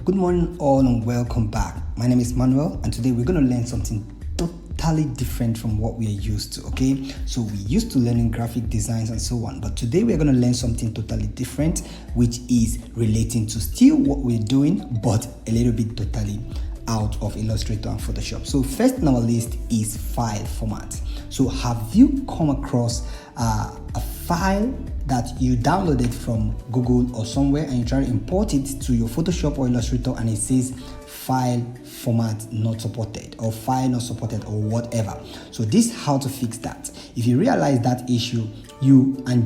Good morning all and welcome back. My name is Manuel and today we're going to learn something totally different from what we are used to, okay? So we used to learning graphic designs and so on, but today we're going to learn something totally different, which is relating to still what we're doing, but a little bit totally out of Illustrator and Photoshop. So first on our list is file format. So have you come across a file that you downloaded from Google or somewhere and you try to import it to your Photoshop or Illustrator and it says file format not supported or file not supported or whatever? So this is how to fix that. If you realize that issue, you are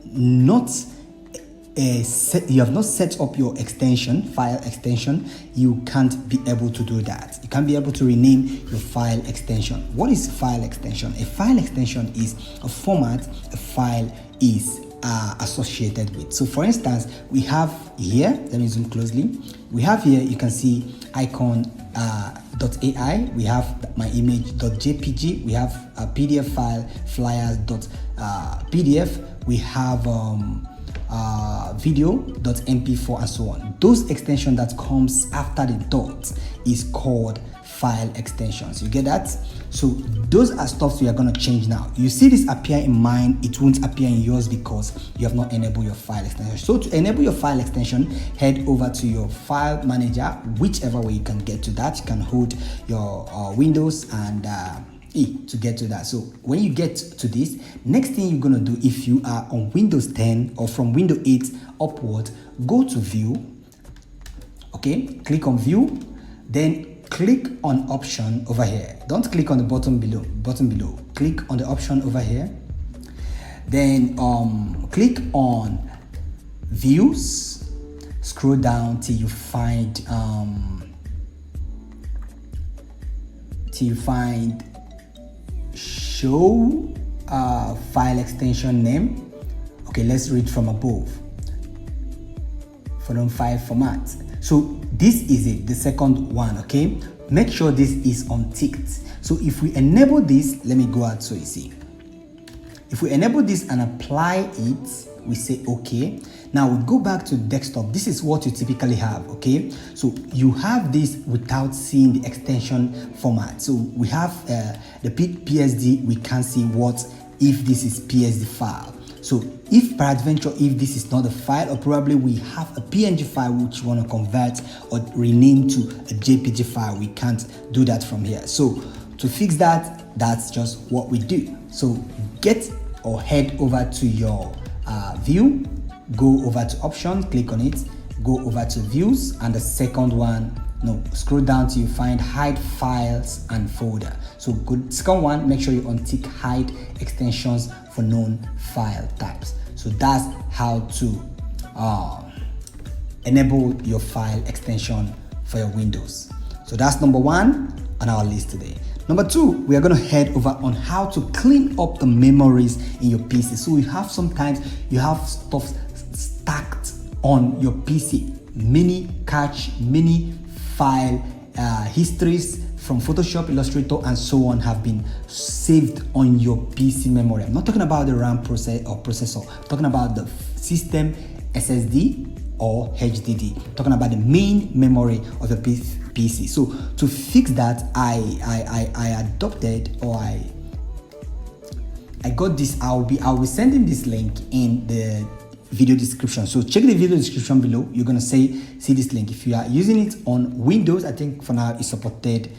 not you have not set up your extension, file extension, you can't be able to do that. You can't be able to rename your file extension. What is file extension? A file extension is a format a file is associated with. So for instance, we have here, let me zoom closely. We have here, you can see icon .ai, we have my image.jpg, we have a PDF file flyers.pdf, we have video.mp4 and so on. Those extension that comes after the dot is called file extensions. You get that? So those are stuff we are going to change now. You see this appear in mine, it won't appear in yours because you have not enabled your file extension. So to enable your file extension, head over to your file manager, whichever way you can get to that. You can hold your Windows and E to get to that. So when you get to this, next thing you're going to do, if you are on Windows 10 or from Windows 8 upward, go to view, okay, click on view, then click on option over here. Don't click on the button below, click on the option over here, then click on views, scroll down till you find show file extension name. Okay, let's read from above. From file format. So this is it, the second one, okay? Make sure this is unticked. So if we enable this, let me go out so you see. If we enable this and apply it, we say okay. Now we go back to desktop. This is what you typically have, okay? So you have this without seeing the extension format. So we have the PSD, we can see what if this is PSD file. So if peradventure, if this is not a file, or probably we have a PNG file which you want to convert or rename to a JPG file, we can't do that from here. So to fix that, that's just what we do. So get or head over to your view, go over to options, click on it, go over to views, and the second one, scroll down till you find hide files and folder. So good, second one, make sure you untick hide extensions for known file types. So that's how to enable your file extension for your Windows. So that's number one on our list today. Number two, we are going to head over on how to clean up the memories in your PC. So sometimes you have stuff stacked on your PC, many cache, many file histories from Photoshop, Illustrator, and so on have been saved on your PC memory. I'm not talking about the RAM processor. I'm talking about the system SSD or HDD. I'm talking about the main memory of the PC. So to fix that, I adopted, or I got this. I'll be sending this link in the video description. So check the video description below. You're gonna see this link. If you are using it on Windows, I think for now it's supported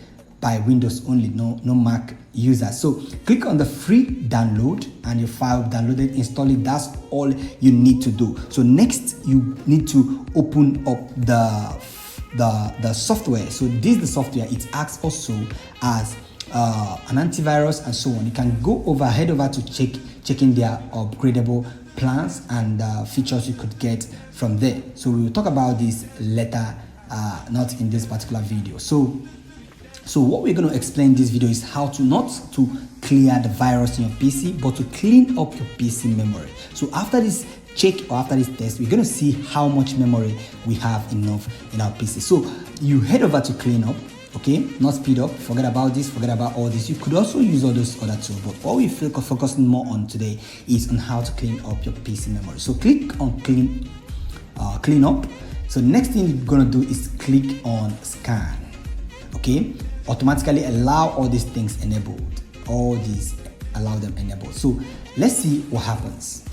by Windows only, no Mac users. So click on the free download and your file downloaded, install it. That's all you need to do. So next you need to open up the software. So this is the software. It acts also as an antivirus and so on. You can head over to checking their upgradable plans and features you could get from there. So we will talk about this later, not in this particular video. So what we're going to explain in this video is how to not to clear the virus in your PC, but to clean up your PC memory. So after this check or after this test, we're going to see how much memory we have enough in our PC. So you head over to clean up, okay, not speed up, forget about this, forget about all this. You could also use all those other tools, but what we feel focusing more on today is on how to clean up your PC memory. So click on clean up. So next thing you're gonna do is click on scan. Okay, automatically allow all these things enabled. All these, allow them enabled. So let's see what happens.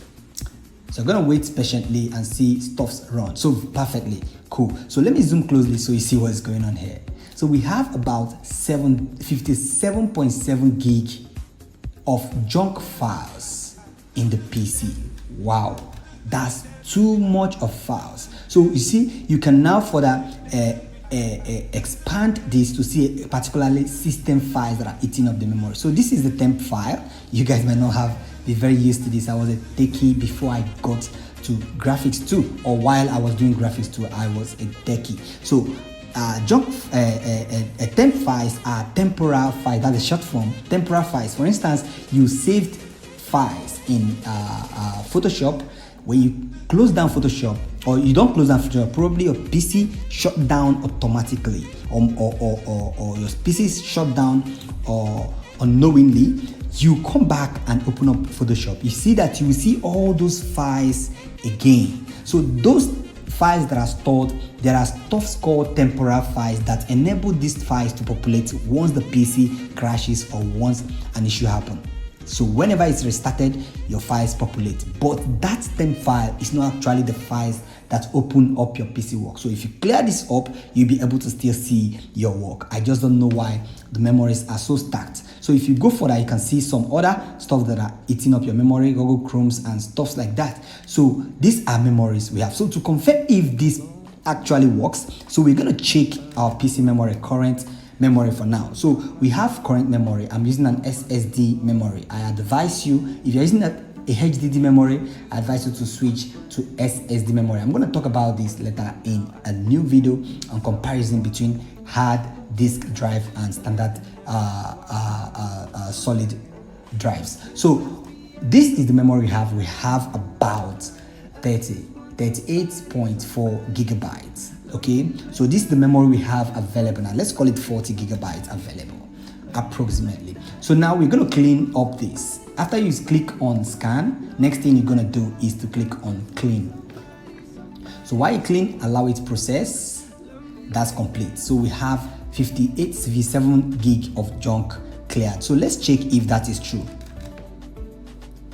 So I'm gonna wait patiently and see stuff's run. So perfectly cool. So let me zoom closely so you see what's going on here. So we have about 57.7 gig of junk files in the PC. Wow, that's too much of files. So you see, you can now further expand this to see particularly system files that are eating up the memory. So this is the temp file. You guys might not have been very used to this. I was a techie before I got to graphics too, or while I was doing graphics too, I was a techie. So temp files are temporal files. That's the short form. Temporal files. For instance, you saved files in Photoshop. When you close down Photoshop, or you don't close down Photoshop, probably your PC shut down automatically, or your PC is shut down or unknowingly. You come back and open up Photoshop. You see that you will see all those files again. So those files that are stored, there are stuff called temporal files that enable these files to populate once the PC crashes or once an issue happens. So whenever it's restarted, your files populate. But that temp file is not actually the files that open up your PC work. So if you clear this up, you'll be able to still see your work. I just don't know why the memories are so stacked. So if you go further, you can see some other stuff that are eating up your memory, Google Chromes and stuff like that. So these are memories we have. So to confirm if this actually works, so we're going to check our PC memory, current memory for now. So we have current memory. I'm using an SSD memory. I advise you, if you're using a HDD memory, I advise you to switch to SSD memory. I'm going to talk about this later in a new video on comparison between hard disk drive and standard solid drives. So this is the memory we have. We have about 38.4 gigabytes. Okay, so this is the memory we have available now. Let's call it 40 gigabytes available approximately. So now we're going to clean up this. After you click on scan, next thing you're going to do is to click on clean. So while you clean, allow it to process. That's complete. So we have 57 gig of junk cleared. So let's check if that is true.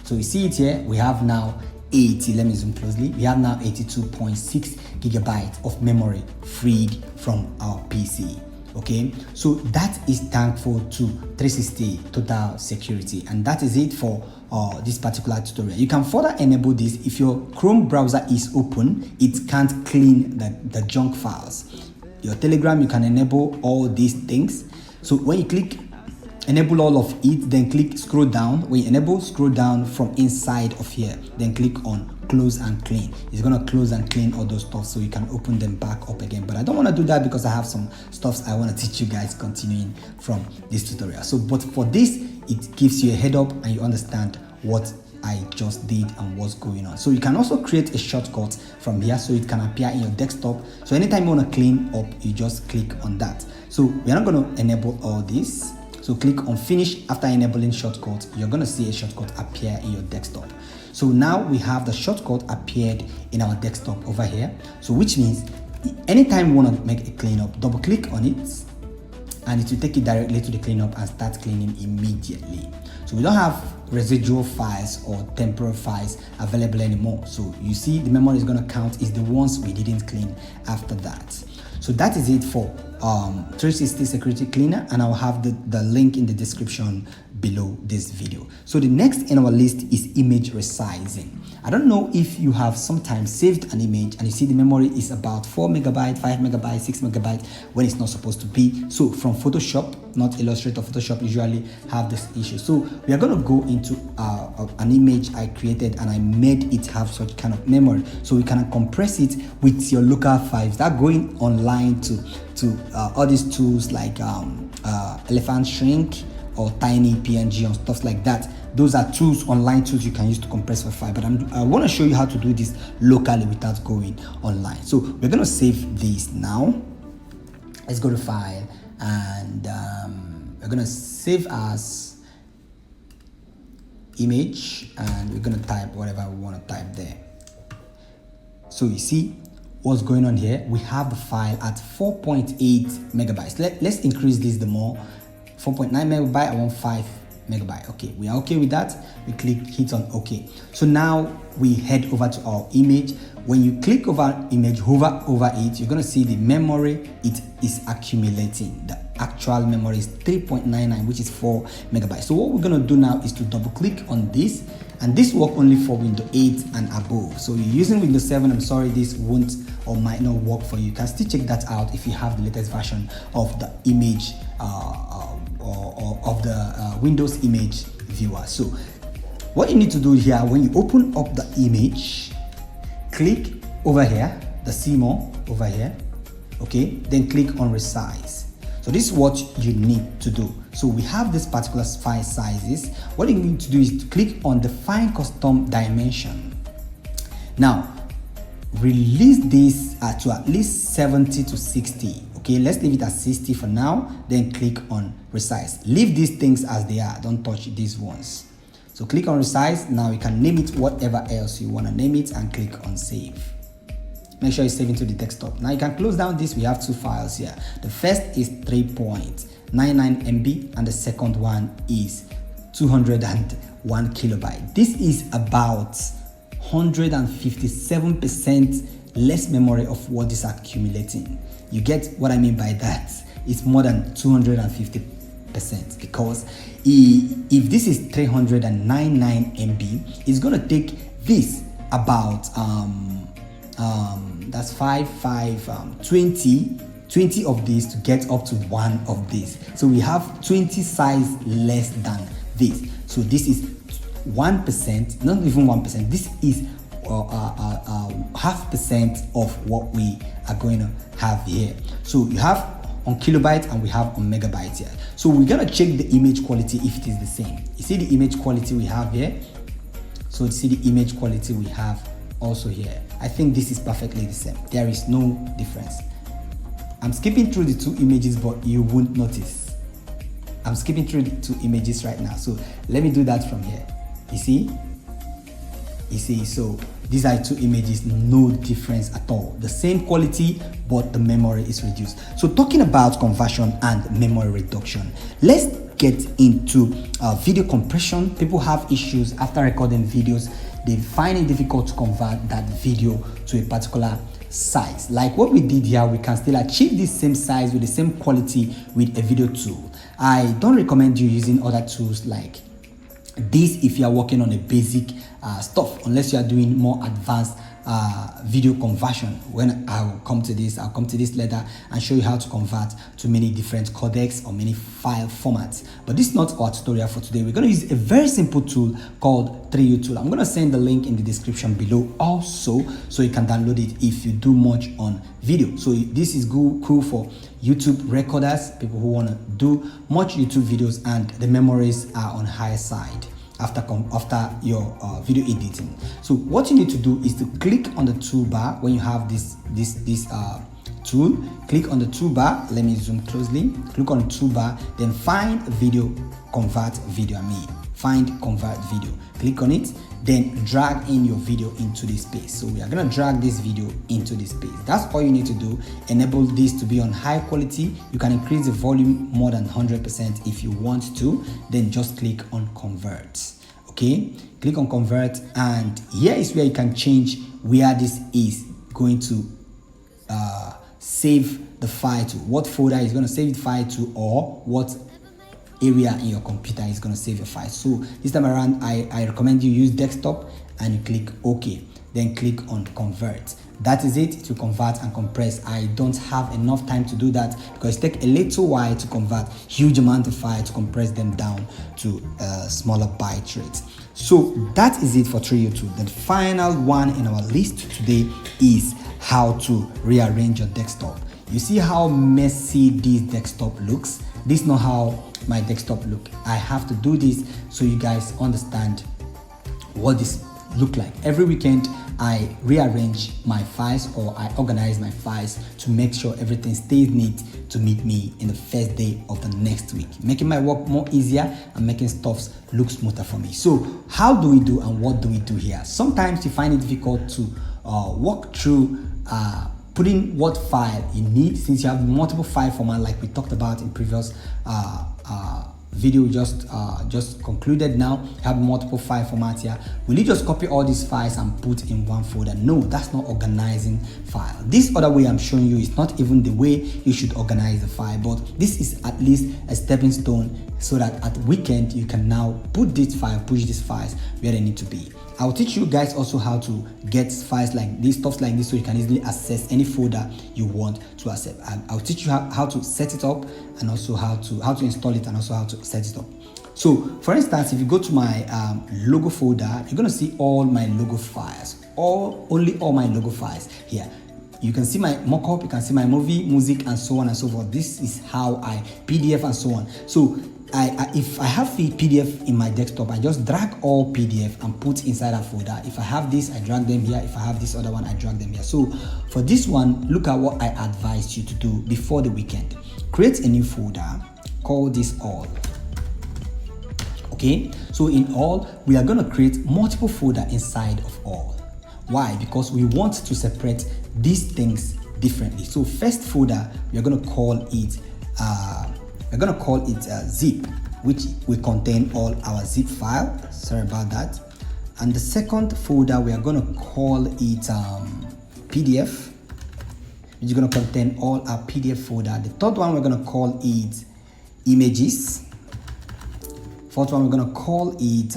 So you see it here. We have now 80, let me zoom closely. We have now 82.6 gigabytes of memory freed from our PC. Okay, so that is thankful to 360 total security, and that is it for this particular tutorial. You can further enable this. If your Chrome browser is open, it can't clean the junk files. Your Telegram, you can enable all these things. So when you click enable all of it, then click scroll down. When you enable, scroll down from inside of here, then click on close and clean. It's gonna close and clean all those stuff so you can open them back up again. But I don't want to do that because I have some stuff I want to teach you guys continuing from this tutorial. So but for this, it gives you a head up and you understand what I just did and what's going on. So you can also create a shortcut from here so it can appear in your desktop. So anytime you want to clean up, you just click on that. So we're not going to enable all this. So click on finish. After enabling shortcut, you're going to see a shortcut appear in your desktop. So now we have the shortcut appeared in our desktop over here. So which means anytime you want to make a cleanup, double click on it and it will take you directly to the cleanup and start cleaning immediately. So we don't have residual files or temporary files available anymore. So you see the memory is going to count is the ones we didn't clean after that. So that is it for 360 security cleaner, and I'll have the link in the description below this video. So the next in our list is image resizing. I don't know if you have sometimes saved an image and you see the memory is about 4 megabytes, 5 megabytes, 6 megabytes when it's not supposed to be. So from Photoshop, not Illustrator, Photoshop usually have this issue. So we are going to go into an image I created and I made it have such kind of memory. So we can compress it with your local files. That going online to all these tools like Elephant Shrink or Tiny PNG and stuff like that. Those are tools, online tools you can use to compress a file. But I want to show you how to do this locally without going online. So we're going to save this now. Let's go to File and we're going to save as image and we're going to type whatever we want to type there. So you see, what's going on here. We have the file at 4.8 megabytes. Let's increase this the more. 4.9 megabyte. I want 5 megabyte. Okay, we are okay with that. We hit on OK. So now we head over to our image. When you click over image, hover over it, you're going to see the memory it is accumulating. The actual memory is 3.99, which is 4 megabytes. So what we're going to do now is to double click on this, and this work only for Windows 8 and above. So you're using Windows 7, I'm sorry, this won't or might not work for you. You can still check that out if you have the latest version of the image or of the Windows image viewer. So what you need to do here, when you open up the image, click over here, the see more over here, okay, then click on resize. So this is what you need to do. So we have this particular file sizes. What you need to do is to click on define custom dimension. Now release this to at least 70 to 60. Okay, let's leave it at 60 for now, then click on resize. Leave these things as they are, don't touch these ones. So click on resize. Now you can name it whatever else you want to name it and click on save. Make sure you save into the desktop. Now you can close down this. We have two files here. The first is 3.99 MB and the second one is 201 kilobyte. This is about 157% less memory of what is accumulating. You get what I mean by that? It's more than 250%, because if this is 399 MB, it's gonna take this about that's 20 of these to get up to one of these. So we have 20 size less than this. So this is 1%, not even 1%. This is 0.5% of what we are going to have here. So you have on kilobyte and we have on megabyte here. So we're gonna check the image quality if it is the same. You see the image quality we have here. So you see the image quality we have also here. I think this is perfectly the same. There is no difference. I'm skipping through the two images, but you won't notice. I'm skipping through the two images right now. So let me do that from here. You see, so these are two images, no difference at all. The same quality, but the memory is reduced. So talking about conversion and memory reduction, let's get into video compression. People have issues after recording videos. They find it difficult to convert that video to a particular size. Like what we did here, we can still achieve this same size with the same quality with a video tool. I don't recommend you using other tools like this if you are working on a basic stuff, unless you are doing more advanced video conversion. When I'll come to this later and show you how to convert to many different codecs or many file formats. But this is not our tutorial for today. We're going to use a very simple tool called 3U tool. I'm going to send the link in the description below also, so you can download it if you do much on video. So this is cool for YouTube recorders, people who want to do much YouTube videos and the memories are on higher side after your video editing. So what you need to do is to click on the toolbar. When you have this tool, click on the toolbar. Let me zoom closely. Click on the toolbar, then find video, convert video. Find convert video. Click on it, then drag in your video into this space. So we are gonna drag this video into this space. That's all you need to do. Enable this to be on high quality. You can increase the volume more than 100% if you want to. Then just click on convert. Okay, click on convert, and here is where you can change where this is going to save the file to, what folder is going to save the file to, or what area in your computer is going to save your file. So this time around, I recommend you use desktop and you click OK, then click on convert. That is it to convert and compress. I don't have enough time to do that because it takes a little while to convert huge amount of file to compress them down to smaller byte rates. So that is it for 3U tool. The final one in our list today is how to rearrange your desktop. You see how messy this desktop looks? This is not how my desktop look. I have to do this so you guys understand what this look like. Every weekend I rearrange my files, or I organize my files to make sure everything stays neat to meet me in the first day of the next week, making my work more easier and making stuff look smoother for me. So how do we do and what do we do here? Sometimes you find it difficult to walk through put in what file you need. Since you have multiple file format like we talked about in previous video just concluded. Now you have multiple file formats here. Will you just copy all these files and put in one folder? No, that's not organizing file. This other way I'm showing you is not even the way you should organize the file, but this is at least a stepping stone so that at weekend you can now put this file, push these files where they need to be. I'll teach you guys also how to get files like this, stuff like this, so you can easily access any folder you want to access. I'll teach you how to set it up, and also how to install it, and also how to set it up. So for instance, if you go to my logo folder, you're going to see all my logo files, only all my logo files here. You can see my mockup, you can see my movie, music, and so on and so forth. This is how I PDF and so on. So if I have the PDF in my desktop, I just drag all PDF and put inside a folder. If I have this, I drag them here. If I have this other one, I drag them here. So for this one, look at what I advised you to do before the weekend. Create a new folder, call this all. Okay, so in all, we are going to create multiple folder inside of all. Why? Because we want to separate these things differently. So first folder, we are going to call it zip, which will contain all our zip file. Sorry about that. And the second folder, we are going to call it PDF, which is going to contain all our PDF folder. The third one, we're going to call it images. Fourth one, we're going to call it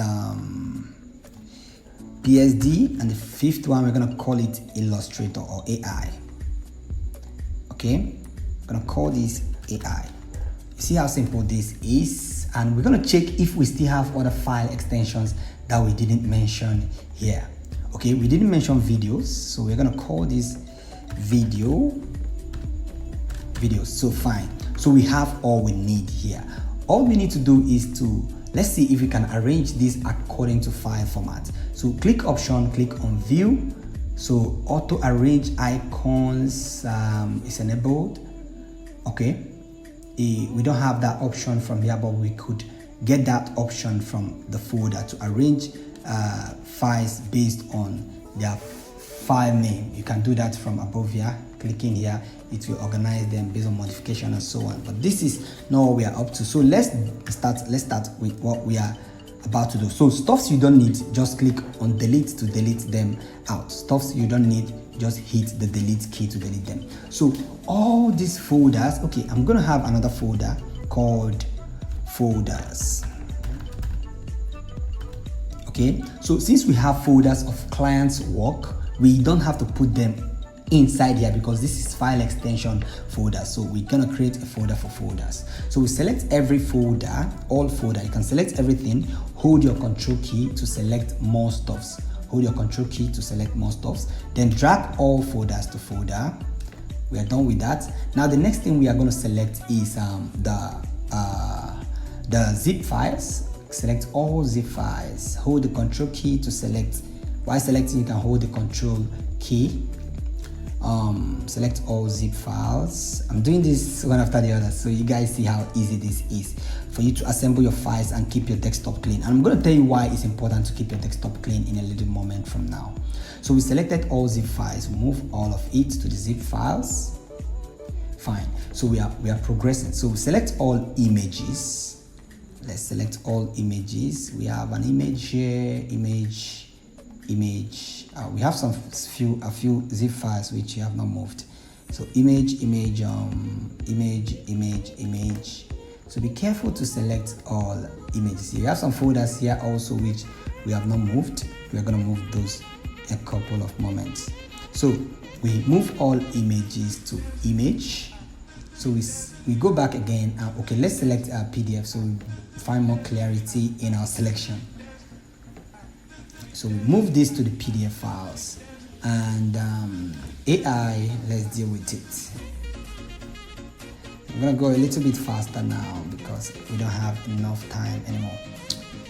PSD, and the fifth one, we're going to call it Illustrator or AI. Okay, I'm going to call this AI. See how simple this is, and we're going to check if we still have other file extensions that we didn't mention here. Okay, we didn't mention videos, so we're going to call this videos. So fine, so we have all we need here. All we need to do is to, let's see if we can arrange this according to file format. So click option, click on view. So auto arrange icons is enabled. Okay, we don't have that option from here, but we could get that option from the folder to arrange files based on their file name. You can do that from above here. Clicking here, it will organize them based on modification and so on. But this is not what we are up to. So let's start with what we are about to do. So stuffs you don't need, just click on delete to delete them out. Stuffs you don't need, just hit the delete key to delete them. So all these folders, okay, I'm gonna have another folder called folders. Okay, so since we have folders of clients work, we don't have to put them inside here because this is file extension folder. So we're gonna create a folder for folders. So we select every folder, all folder. You can select everything. Hold your control key to select more stuffs. Hold your control key to select more stuffs. Then drag all folders to folder. We are done with that. Now the next thing we are going to select is the zip files. Select all zip files. Hold the control key to select. While selecting, you can hold the control key. Select all zip files. I'm doing this one after the other so you guys see how easy this is for you to assemble your files and keep your desktop clean. And I'm going to tell you why it's important to keep your desktop clean in a little moment from now. So we selected all zip files. We move all of it to the zip files. Fine. So we are progressing. So we select all images. Let's select all images. We have an image here, image. We have a few zip files which you have not moved. So image. So be careful to select all images. You have some folders here also which we have not moved. We are going to move those in a couple of moments. So we move all images to image. So we go back again. Okay, let's select our PDF so we find more clarity in our selection. So we move this to the PDF files, and AI, let's deal with it. I'm gonna go a little bit faster now because we don't have enough time anymore.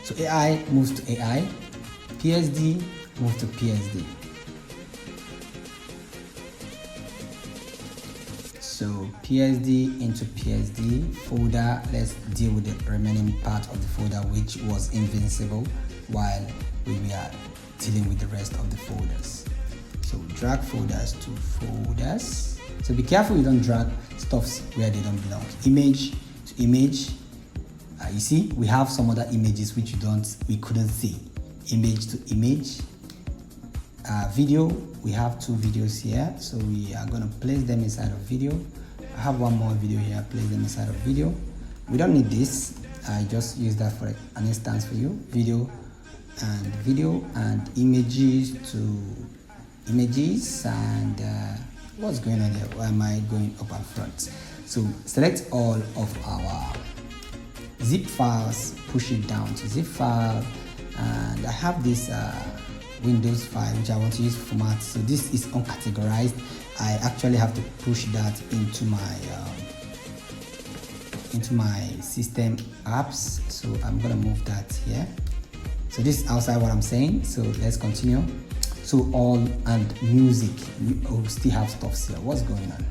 So AI moves to AI, PSD moves to PSD. So PSD into PSD folder. Let's deal with the remaining part of the folder which was invincible while we are dealing with the rest of the folders. So drag folders to folders. So be careful you don't drag stuffs where they don't belong. Image to image. You see, we have some other images which we couldn't see. Image to image. Video, we have 2 videos here, so we are going to place them inside of video. I have one more video here, place them inside of video. We don't need this, I just use that for an instance for you. Video and images to images. And what's going on here? Why am I going up and front? So select all of our zip files, push it down to zip file, and I have this Windows file which I want to use format. So this is uncategorized. I actually have to push that into my system apps, so I'm gonna move that here. So this is outside what I'm saying, so let's continue. So all and music, we still have stuff here. What's going on?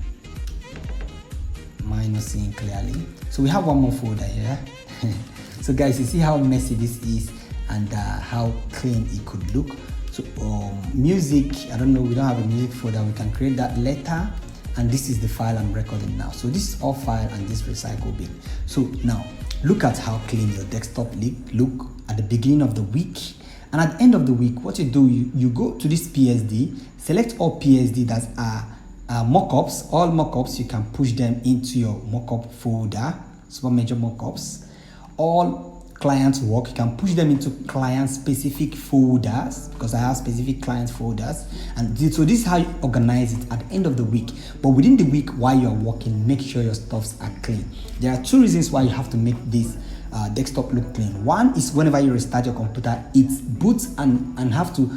Mine not seeing clearly. So we have one more folder here. So guys, you see how messy this is and how clean it could look. So music, I don't know, we don't have a music folder. We can create that later, and this is the file I'm recording now. So this is all file and this recycle bin. So now look at how clean your desktop look at the beginning of the week, and at the end of the week, what you do, you go to this PSD, select all PSD that are mockups. All mockups, you can push them into your mockup folder, super major mockups. All client work, you can push them into client specific folders, because I have specific client folders. And so this is how you organize it at the end of the week. But within the week, while you're working, make sure your stuffs are clean. There are 2 reasons why you have to make this desktop look clean. One is whenever you restart your computer, it boots and have to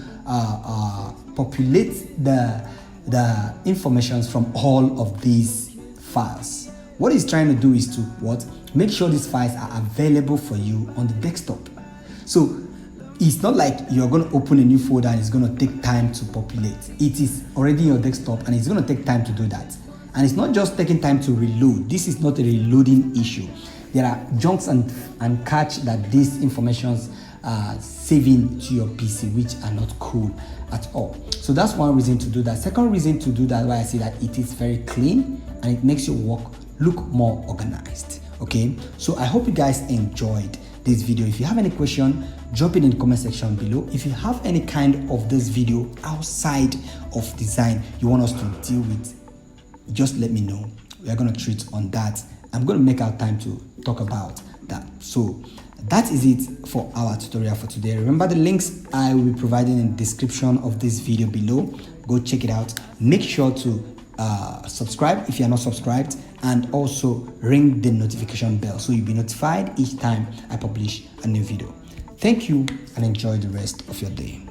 populate the information from all of these files. What it's trying to do is to make sure these files are available for you on the desktop. So it's not like you're going to open a new folder and it's going to take time to populate. It is already on your desktop and it's going to take time to do that. And it's not just taking time to reload. This is not a reloading issue. There are junks and catch that these informations are saving to your PC, which are not cool at all. So that's one reason to do that. Second reason to do that, why I say that it is very clean and it makes your work look more organized. Okay, so I hope you guys enjoyed this video. If you have any question, drop it in the comment section below. If you have any kind of this video outside of design you want us to deal with, just let me know. We are going to treat on that. I'm going to make our time to talk about that. So that is it for our tutorial for today. Remember, the links I will be providing in the description of this video below. Go check it out. Make sure to subscribe if you are not subscribed, and also ring the notification bell so you'll be notified each time I publish a new video. Thank you and enjoy the rest of your day.